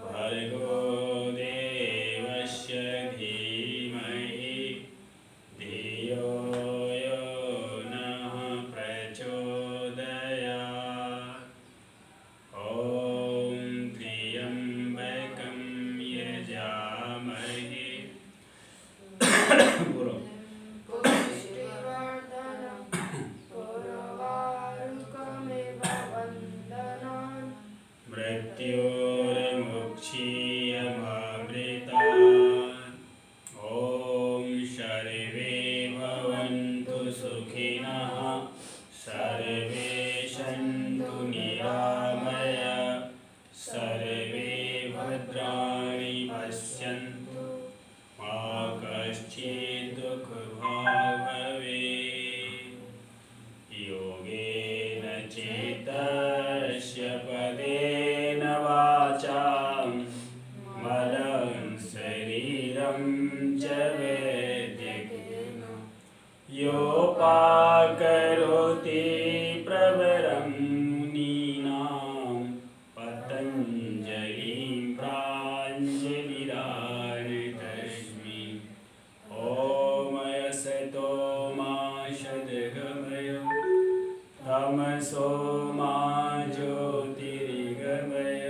भर्गो देवस्य धीमहि धियो यो नः प्रचोदयात्। ॐ त्र्यम्बकं यजामहे मृत्योर्मुक्षीयमामृतात्। ॐ सर्वे भवन्तु सुखिनः सर्वे सन्तु निरामयाः सर्वे भद्राणि पश्यन्तु मा कश्चित् दुःखभाग् भवेत्। योगेन चित्तस्य पदेन वाचां मलं शरीरं च वैद्यकेन योपाकरोति प्रवरं मुनीनां पतञ्जलिं प्राञ्जलिरानतस्मै। ॐ असतो मा सद्गमय तमसो मा ज्योतिर्गमय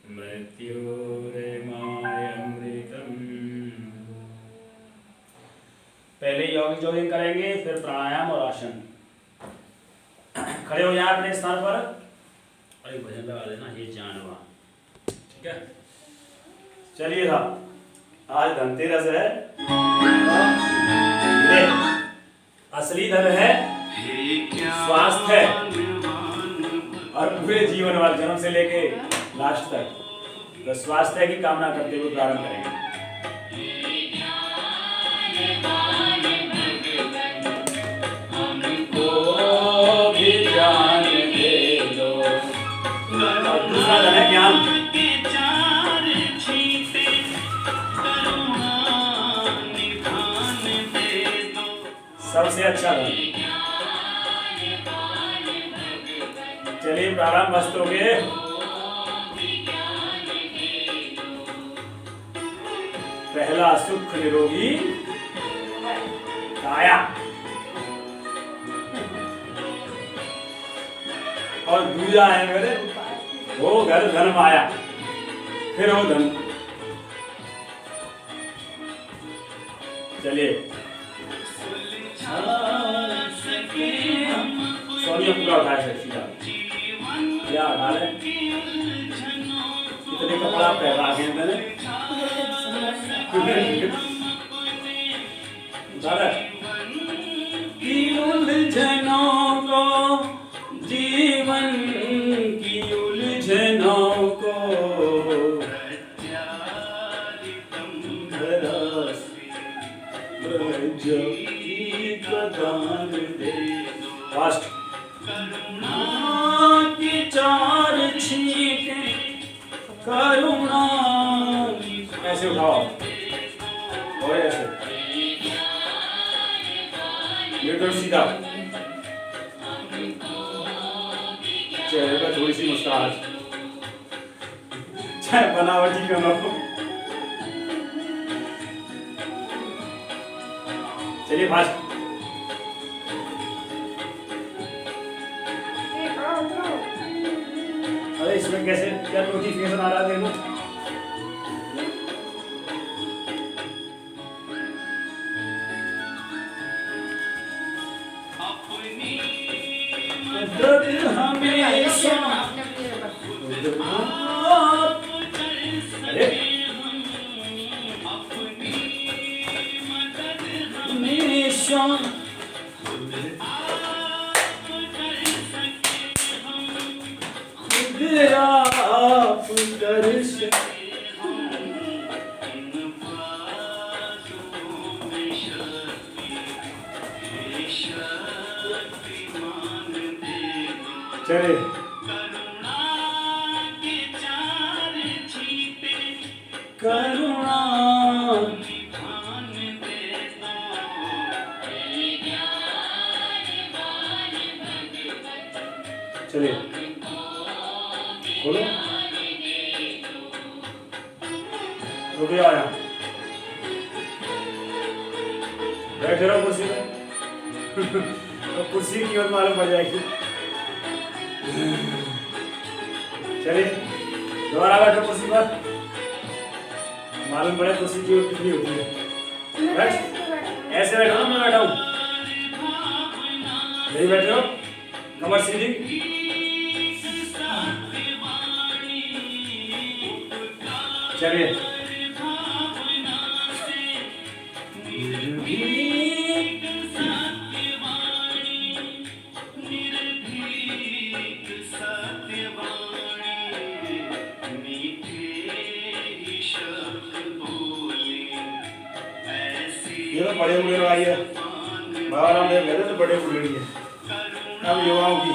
मृत्योर्मामृतम्। पहले जॉगिंग करेंगे, फिर प्राणायाम और आसन। खड़े हो जाए अपने स्थान पर और एक भजन लगा देना, ये जानवा। ठीक है, चलिए साहब, आज धनतेरस है। असली धन है स्वास्थ्य और पूरे जीवन वाले जन्म से लेके लास्ट तक तो स्वास्थ्य की कामना करते हुए प्रारंभ करेंगे। हमको भी ज्ञान दे दो। और दूसरा धन है ज्ञान। सबसे अच्छा धन। चलिए प्रारंभ वस्तुओगे। पहला सुख निरोगी काया और दूजा है मेरे वो घर धन माया, फिर वो धन। चलिए सोनिया पूरा उठाए सीधा क्या हाल है? कितने कपड़ा पहना के मैंने उलझनों को जीवन की उलझनों को फास्ट की चार छींटे करुणा ऐसे उठाओ और ऐसे एकदम सीधा, चेहरे पर थोड़ी सी मुस्कुराहट, चाहे बनावटी क्यों ना हो। चलिए फास्ट। अरे इसमें कैसे क्या नोटिफिकेशन आ रहा है देखो। हमेशा चलिए करुणा चलिए बोलो, रुक जाओ यहाँ, बैठे रहो कुर्सी पे। तो कुर्सी की कीमत मालूम पड़ जाएगी। चलिए दोबारा बैठो कुर्सी पर, मालूम पड़े कुर्सी की कीमत कितनी होती है। बैठ, ऐसे बैठो ना, मैं बैठा हूँ, यही बैठे हो, कमर सीधी। चलिए ये तो बड़े बुढ़े आई है, बाबा रामदेव कहते तो बड़े बुढ़े है, अब युवाओं की।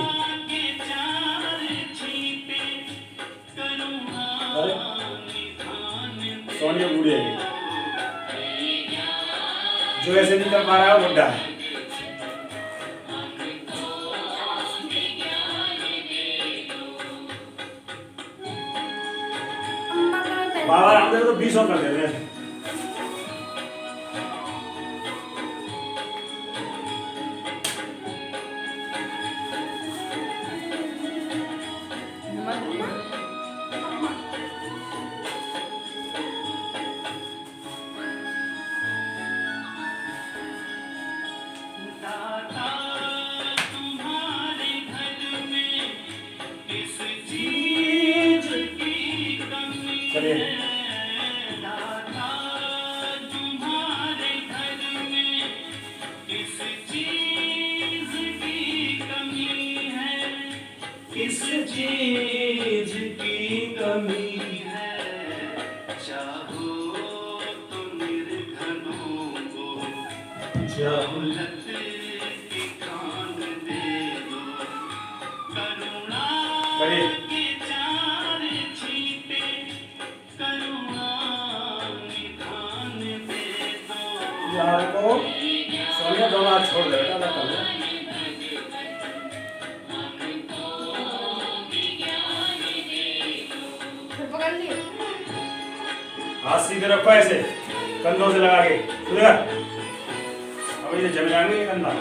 सोनिया बूढ़ी है, जो ऐसे नहीं कर पा रहा है बुढ़ा है। बाबा रामदेव तो 20 और कर देते हैं। चलिए किस चीज की कमी है, चाहो तो निर्धनों को दौलत की कान दे दो, करुणा के चार छींटे, करुणा निधान दे दो। यार को सोनिया दो बार छोड़ दे बेटा, मैं कर दूं। हाथ सीधे रखो ऐसे, कंधों से लगा के, सुधर। अब ये जम जाएंगे कंधा।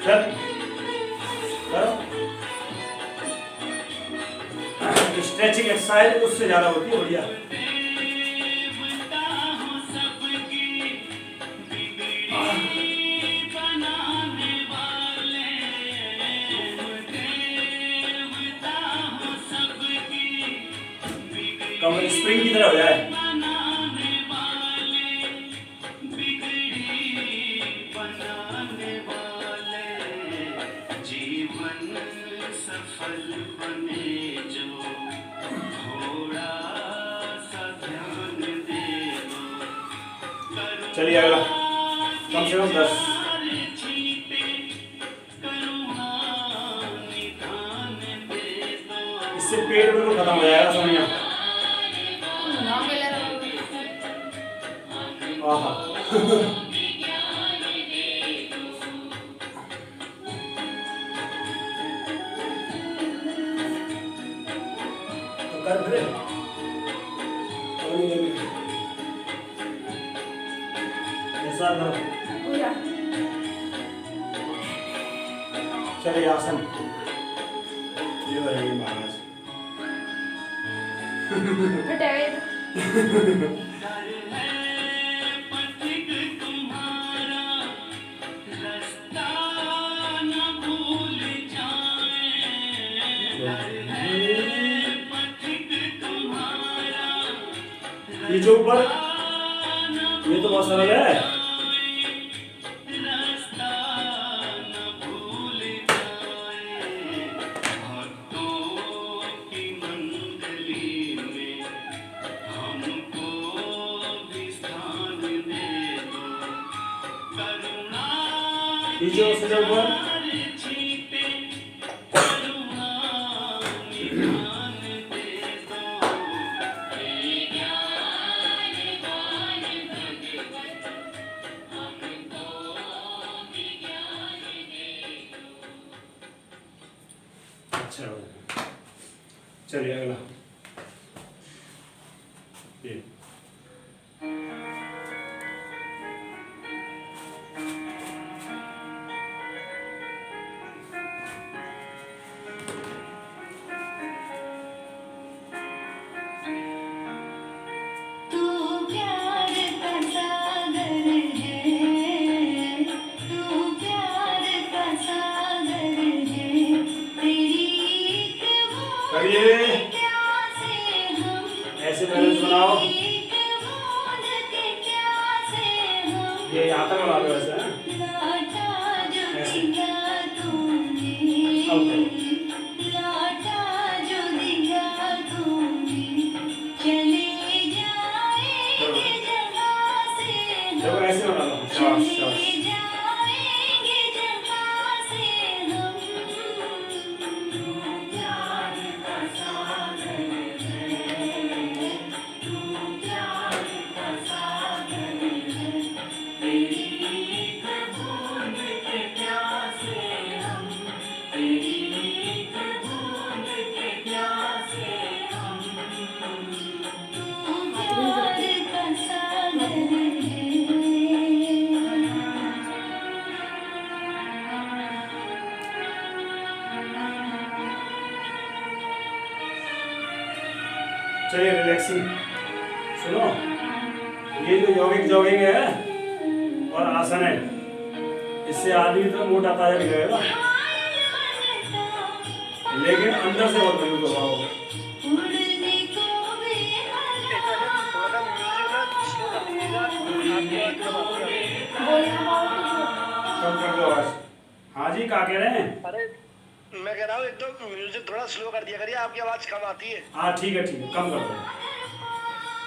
चल करो, स्ट्रेचिंग एक्सरसाइज उससे ज्यादा होती है, बढ़िया। कमर स्प्रिंग की तरह हो जाए। जीवन सफल बने जो, थोड़ा सा ध्यान दे दो। चलिए अगला, कम से कम 10। इससे पेट बिल्कुल खत्म हो जाएगा सोनिया। आहा तो कर फिर ऐसा करो। चलिए आसन, ये रहेगी महाराज। ये जो ऊपर, ये तो बहुत सरल है। नीचे उससे ऊपर अच्छा चलिए अगला ये ऐसे पहले सुनाओ ये यहाँ तक बना दो ऐसे ऐसे ओके देखो ऐसे बना लो शाबाश शाबाश चलिए रिलैक्सिंग सुनो ये जो यौगिक जॉगिंग है और आसन है इससे आदमी तो मोटा ताजा भी रहेगा लेकिन अंदर से बहुत मजबूत होगा वो कम कर दो आवाज हाँ जी क्या कह रहे हैं अरे मैं कह रहा हूँ एक तो म्यूजिक थोड़ा स्लो कर दिया करिए आपकी आवाज कम आती है हाँ ठीक है कम कर दो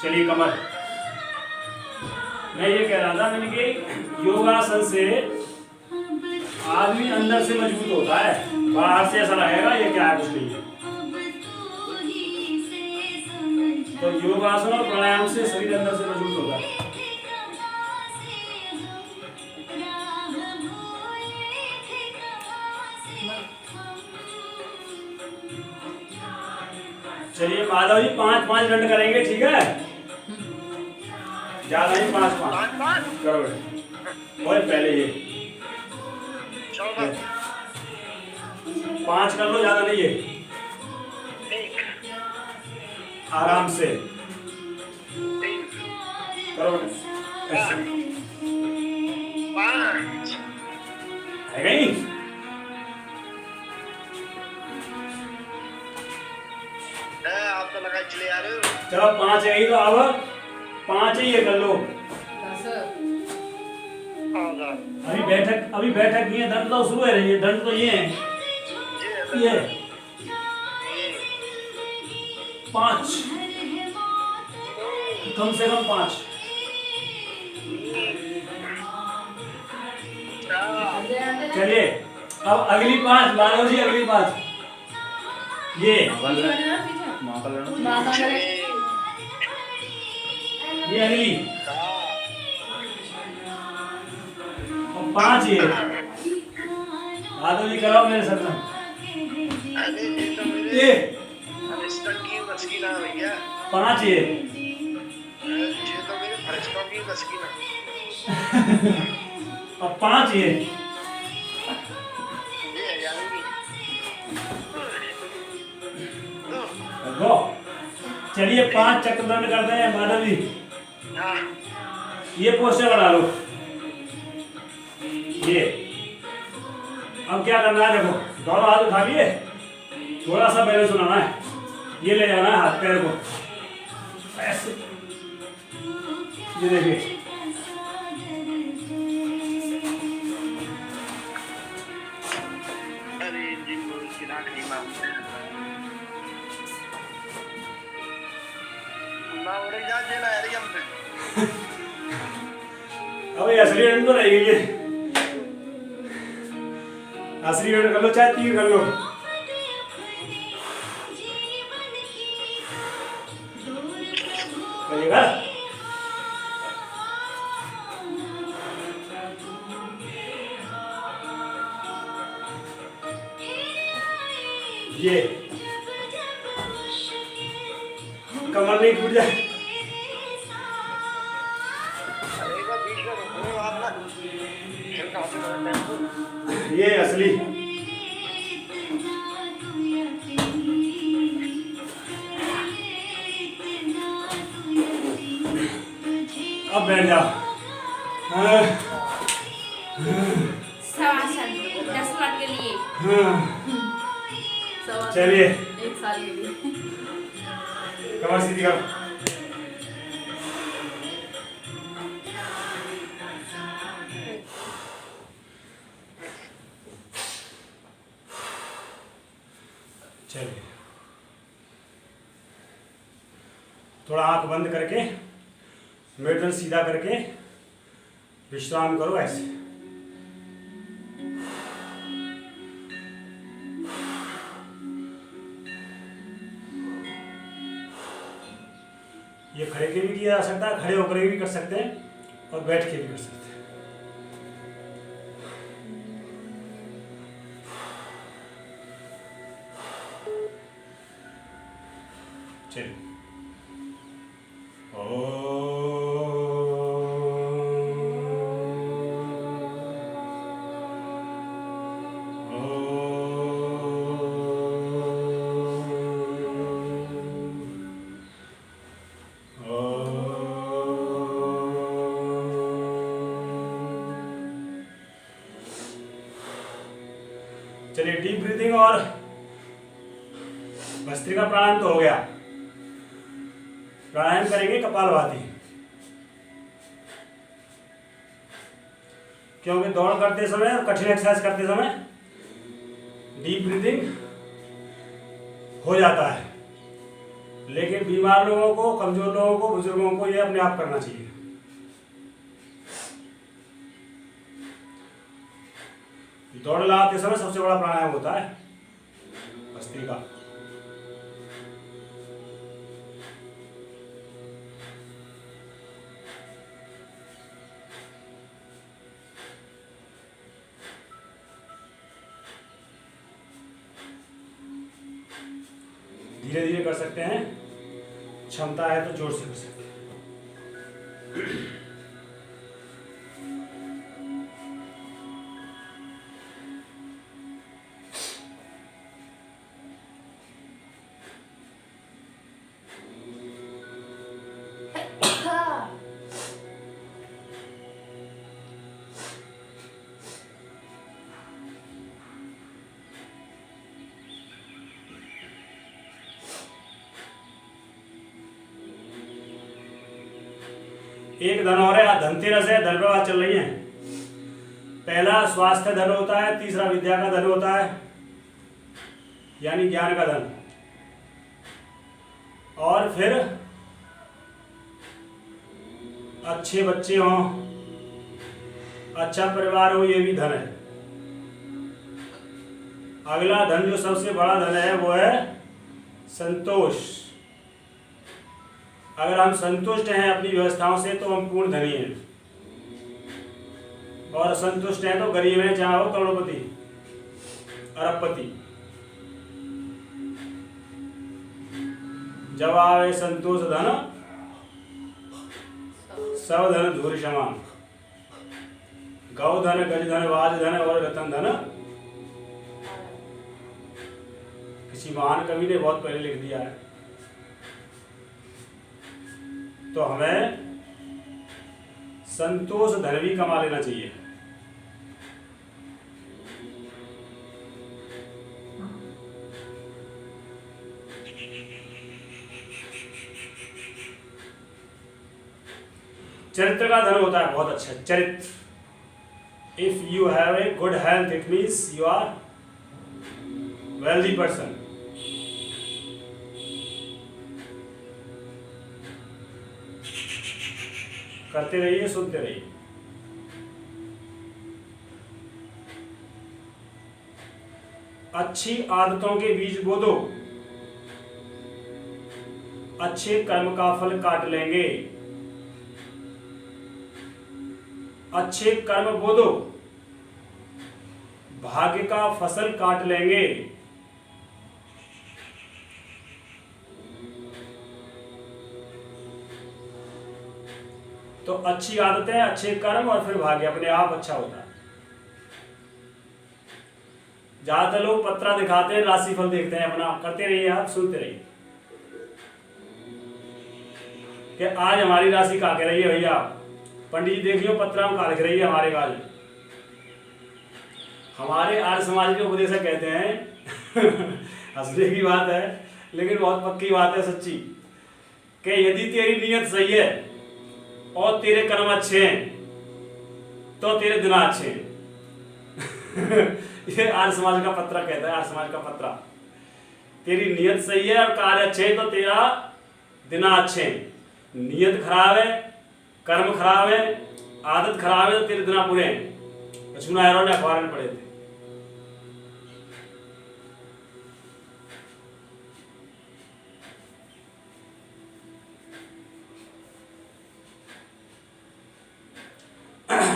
चलिए कमर मैं ये कह रहा था मैंने कि योगासन से आदमी अंदर से मजबूत होता है बाहर से ऐसा लगेगा ये क्या है कुछ नहीं तो योगासन और प्राणायाम से शरीर अंदर से मजबूत होता है चलिए माधव जी 5-5 रन करेंगे ठीक है ज्यादा नहीं 5-5 करो और पहले ये 5 कर लो ज्यादा नहीं है आराम से करो है गई आप तो लगा चले आ रहे हो चलो 5 है तो अब 5 ही ये कर लो अभी बैठक नहीं है दंड तो शुरू है रही है दंड तो ये है ये 5 कम से कम 5 चलिए अब अगली 5 मानव जी अगली 5 ये अगली और 5 ये माधव जी कराओ मेरे साथ ये 5 ये अब 5 ये चलिए 5 चक्रदंड करते हैं माधव जी ये पोस्टर बना लो ये अब क्या करना है देखो दोनों हाथ उठा लिए थोड़ा सा बैलेंस बनाना है ये ले जाना है हाथ पैर को ऐसे ये देखिए अब ये असली रन तो रहेगी ये असली रन कर लो चाहे 3 कर लो करिएगा ये कमर नहीं टूट जाए। चलेगा बीच में रुकने आप ना, फिर कहाँ से करते हैं? ये असली अब बैठ जाओ। हाँ, शवासन 10 मिनट के लिए। हाँ, शवासन चलिए 1 साल के लिए। कमर सीधी करो। चलिए थोड़ा आंख बंद करके मेरुदंड सीधा करके विश्राम करो ऐसे। ये खड़े के भी किया जा सकता है, खड़े होकर भी कर सकते हैं और बैठ के भी कर सकते हैं। चलिए चलिए डीप ब्रीथिंग और भस्त्रिका प्राणायाम तो हो गया। प्राणायाम करेंगे कपालभाति, क्योंकि दौड़ करते समय और कठिन एक्सरसाइज करते समय डीप ब्रीथिंग हो जाता है, लेकिन बीमार लोगों को, कमजोर लोगों को, बुजुर्गों को ये अपने आप करना चाहिए। दौड़ लगाते समय सबसे बड़ा प्राणायाम होता है भस्त्रिका। धीरे धीरे कर सकते हैं, क्षमता है तो जोर से कर सकते हैं। एक धन और है, धनतेरस है, धन प्रवाह चल रही है। पहला स्वास्थ्य धन होता है, तीसरा विद्या का धन होता है, यानी ज्ञान का धन, और फिर अच्छे बच्चे हों, अच्छा परिवार हो, ये भी धन है। अगला धन जो सबसे बड़ा धन है वो है संतोष। अगर हम संतुष्ट हैं अपनी व्यवस्थाओं से तो हम पूर्ण धनी हैं, और असंतुष्ट हैं तो गरीब हैं, चाहे हो करोड़पति, अरबपति। जब आवे संतोष धन, सब धन धूर समान। गौ धन, गज धन, वाज धन और रतन धन, किसी महान कवि ने बहुत पहले लिख दिया है। तो हमें संतोष धन भी कमा लेना चाहिए। चरित्र का धन होता है बहुत अच्छा चरित्र। If you have a good health it means you are wealthy person. करते रहिए, सुनते रहिए। अच्छी आदतों के बीज बो दो, अच्छे कर्म का फल काट लेंगे। अच्छे कर्म बो दो, भाग्य का फसल काट लेंगे। तो अच्छी आदतें, अच्छे कर्म और फिर भाग्य अपने आप अच्छा होता है। ज्यादातर लोग पत्रा दिखाते हैं, राशिफल देखते हैं, अपना करते रहिए, आप सुनते रहिए कि आज हमारी राशि कहा कह रही है भैया। पंडित जी देख लो पत्रा में कहा लिख रही है हमारे गाल। हमारे आर्य समाज के उपदेशक कहते हैं हंसने की बात है लेकिन बहुत पक्की बात है, सच्ची, कि यदि तेरी नीयत सही है और तेरे कर्म अच्छे हैं तो तेरे दिन अच्छे हैं ये आर्य समाज का पत्रा कहता है, आर्य समाज का पत्रा। तेरी नीयत सही है और कार्य अच्छे हैं तो तेरा दिन अच्छे हैं। नीयत खराब है, कर्म खराब है, आदत खराब है तो तेरे दिन बुरे हैं। सुना ने अखबार में पढ़े थे।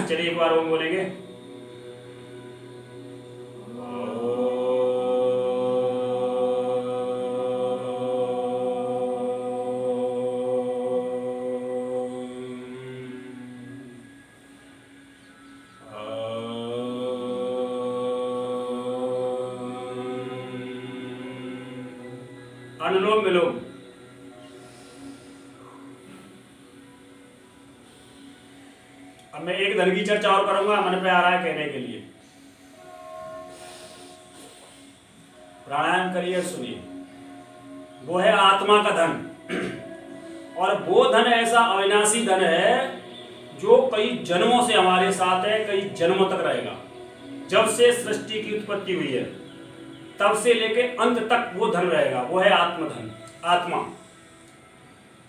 चलिए एक बार ओम बोलेंगे। अनुलोम विलोम। अब मैं एक धन की चर्चा और करूंगा, मन पे आ रहा है कहने के लिए। प्राणायाम करिए, सुनिए। वो है आत्मा का धन, और वो धन ऐसा अविनाशी धन है जो कई जन्मों से हमारे साथ है, कई जन्मों तक रहेगा। जब से सृष्टि की उत्पत्ति हुई है तब से लेके अंत तक वो धन रहेगा। वो है आत्मधन, आत्मा।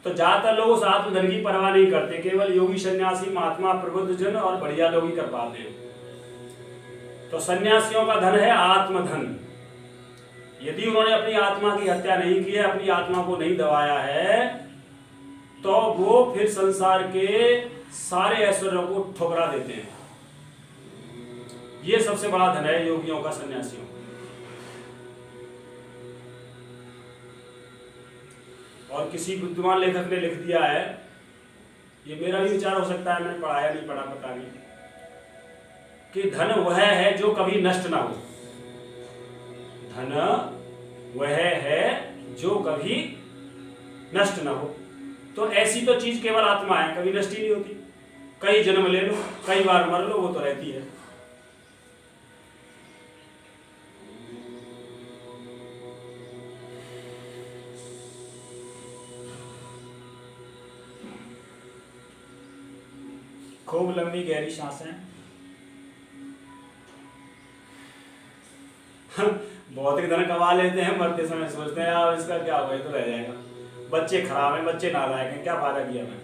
तो ज्यादातर लोग उस आत्मधन की परवाह नहीं करते, केवल योगी सन्यासी, महात्मा, प्रबुद्ध जन और बढ़िया लोग ही कर पाते हैं। तो सन्यासियों का धन है आत्मधन। यदि उन्होंने अपनी आत्मा की हत्या नहीं की है, अपनी आत्मा को नहीं दबाया है, तो वो फिर संसार के सारे ऐश्वर्यों को ठुकरा देते हैं। ये सबसे बड़ा धन है योगियों का, सन्यासियों। और किसी बुद्धिमान लेखक ने लिख दिया है, ये मेरा भी विचार हो सकता है, मैंने पढ़ाया नहीं पढ़ा पता नहीं, कि धन वह है जो कभी नष्ट ना हो। धन वह है जो कभी नष्ट ना हो। तो ऐसी तो चीज केवल आत्मा है, कभी नष्ट ही नहीं होती। कई जन्म ले लो, कई बार मर लो, वो तो रहती है। खूब लंबी गहरी सांसें। भौतिक धन कमा लेते हैं, मरते समय सोचते हैं यार इसका क्या हुआ, तो रह जाएगा। बच्चे खराब हैं, बच्चे नालायक हैं, क्या फायदा किया मैं।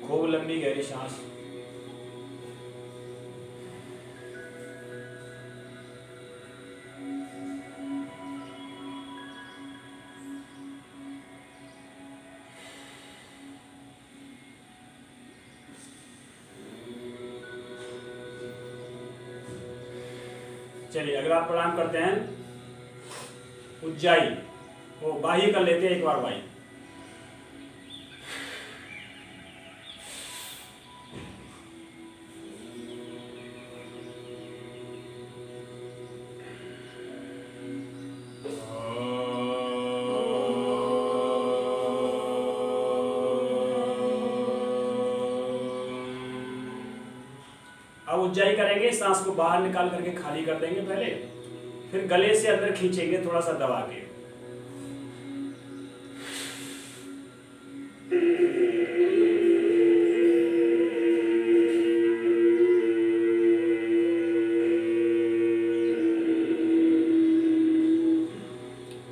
खूब लंबी गहरी सांस। चलिए अगर आप प्रणाम करते हैं, उज्जाई वो बाही कर लेते हैं, एक बार बाही। अब उज्जाई करेंगे, सांस को बाहर निकाल करके खाली कर देंगे पहले, फिर गले से अंदर खींचेंगे थोड़ा सा दबा के।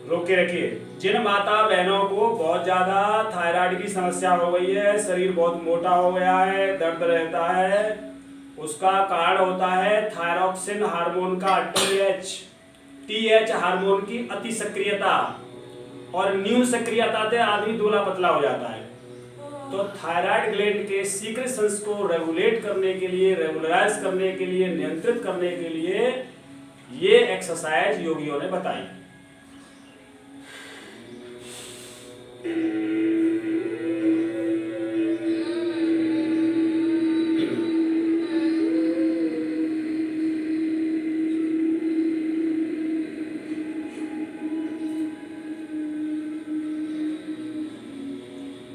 रोक के रखिए। जिन माता बहनों को बहुत ज्यादा थायराइड की समस्या हो गई है, शरीर बहुत मोटा हो गया है, दर्द रहता है, उसका कारण होता है थायरॉक्सिन हार्मोन का टीएच हार्मोन की अति सक्रियता, और न्यून सक्रियता से आदमी दुबला पतला हो जाता है। तो थायराइड ग्लैंड के सीक्रेशंस को रेगुलेट करने के लिए, रेगुलराइज करने के लिए, नियंत्रित करने के लिए ये एक्सरसाइज योगियों ने बताई।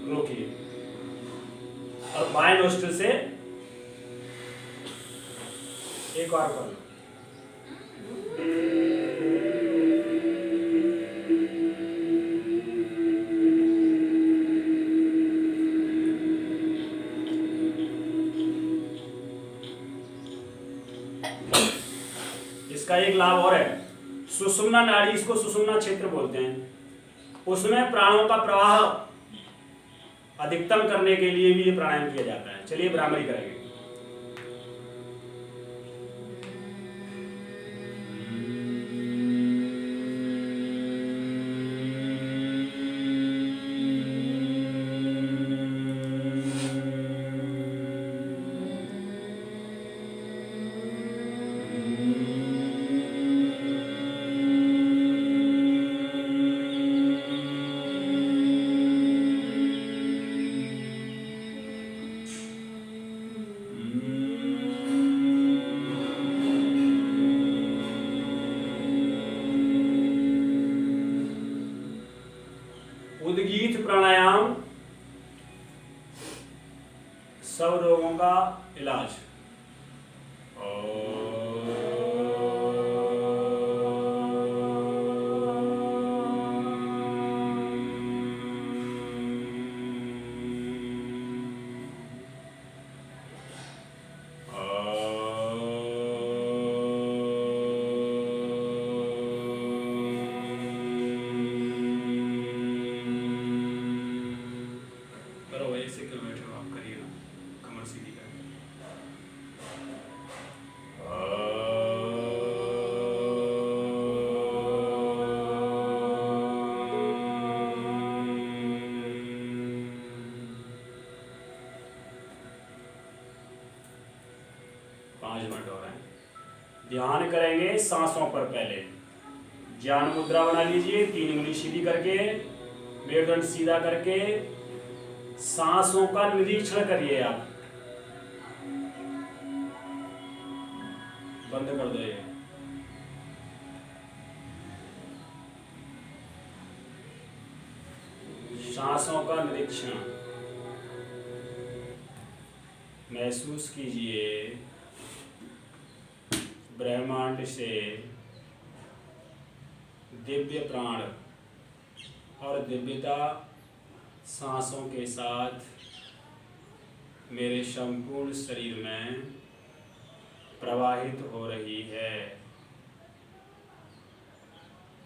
रोकिए और बाएं नोस्ट्रिल से एक और कर लो। इसका एक लाभ और है, सुषुम्ना नाड़ी, इसको सुषुम्ना क्षेत्र बोलते हैं, उसमें प्राणों का प्रवाह अधिकतम करने के लिए भी ये प्राणायाम किया जाता है। चलिए भ्रामरी करेंगे। उद्गीत प्राणायाम सब रोगों का इलाज। ध्यान करेंगे सांसों पर। पहले ज्ञान मुद्रा बना लीजिए, 3 उंगली सीधी करके, मेरुदंड सीधा करके सांसों का निरीक्षण करिए। आप बंद कर दो ये। सांसों का निरीक्षण महसूस कीजिए। ब्रह्मांड से दिव्य प्राण और दिव्यता सांसों के साथ मेरे संपूर्ण शरीर में प्रवाहित हो रही है,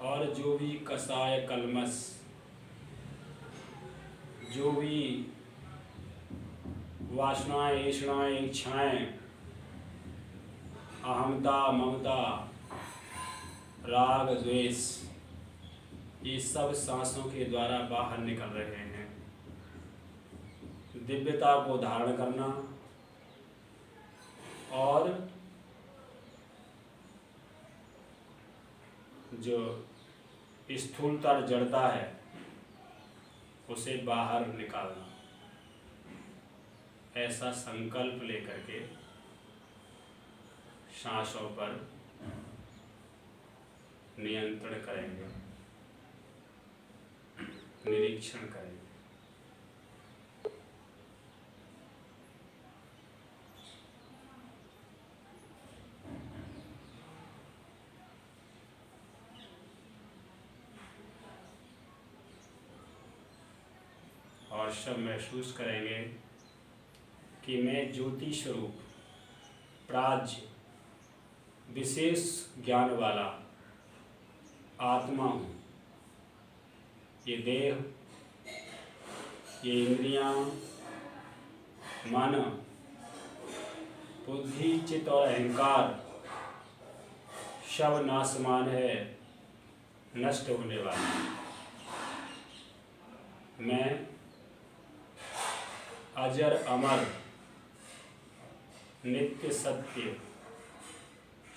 और जो भी कसाय कलमस, जो भी वासनाएं, ऐषणाएं, इच्छाएं, अहमता, ममता, राग, द्वेष, ये सब सांसों के द्वारा बाहर निकल रहे हैं। दिव्यता को धारण करना और जो स्थूलता, जड़ता है, उसे बाहर निकालना, ऐसा संकल्प लेकर के सांसों पर नियंत्रण करेंगे, निरीक्षण करेंगे। और सब महसूस करेंगे कि मैं ज्योति स्वरूप, प्राज्य, विशेष ज्ञान वाला आत्मा हूँ। ये देह, ये इंद्रियां, मन, बुद्धि, चित्त और अहंकार सब नाशमान है, नष्ट होने वाला। मैं अजर अमर, नित्य सत्य,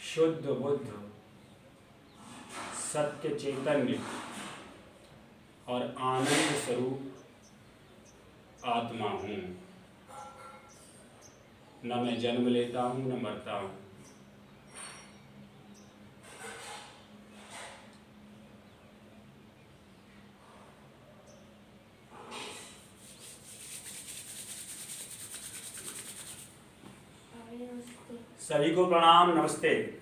शुद्ध बुद्ध, सत्य चैतन्य और आनंद स्वरूप आत्मा हूँ। न मैं जन्म लेता हूँ न मरता हूँ। सभी को प्रणाम, नमस्ते।